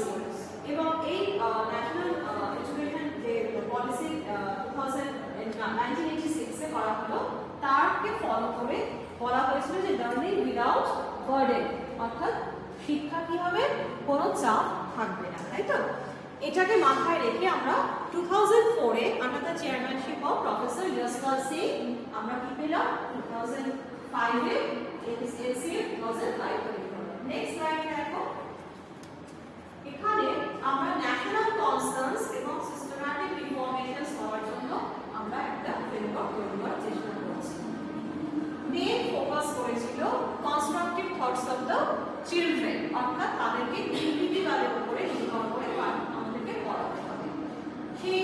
Policy এবং এই national education যে পলিসি 1986 এ করা হলো তারকে ফলো করে বলা হয়েছিল যে লার্নিং উইদাউট বার্ডেন, অর্থাৎ শিক্ষা কি হবে, কোনো চাপ থাকবে না, তাই তো? এটাকে মাথায় রেখে আমরা 2004 এ under the chairmanship of professor Yashpal Singh আমরা কি পেলাম 2005 এ এসএসসি 2005 এ। নেক্সট স্লাইড দেখো, এখানে আমরা ন্যাশনাল কনসার্নস এবং সিস্টেম্যাটিক রিফর্মেশনস হওয়ার জন্য আমরা একটা ফ্রেমওয়ার্ক তৈরি করার চেষ্টা করছি। মেইন ফোকাস করেছিল constructive thoughts of the children, অর্থাৎ তাদেরকে ইন্ডিভিজুয়ালের উপরে নির্ভর করে আমাদেরকে পড়াতে হবে। সেই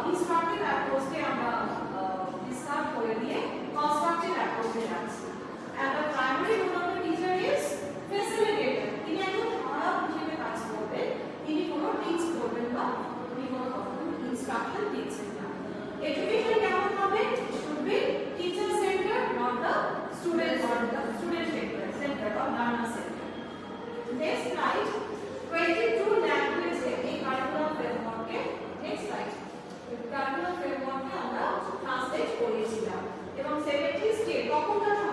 ইনস্ট্রাকটিভ অ্যাপ্রোচকে আমরা ডিসকাস করে দিয়ে কনস্ট্রাকটিভ অ্যাপ্রোচে যাচ্ছি। And the primary role of the teacher is facilitator. তিনি একজন ধারক হিসেবে কাজ করবেন, তিনি কোনো টিচ করবেন না, তিনি কোনো ইনস্ট্রাকশন দিচ্ছেন না। এডুকেশন কেমন হবে? should be teacher centered, not the student centered or learner centered. Next slide, 22 language এই কারিকুলাম ফ্রেমওয়ার্কে, নেক্সট স্লাইড, কারিকুলাম ফ্রেমওয়ার্কে আমরা ট্রান্সলেট করেছিলাম এবং 70 স্টেট তখনকার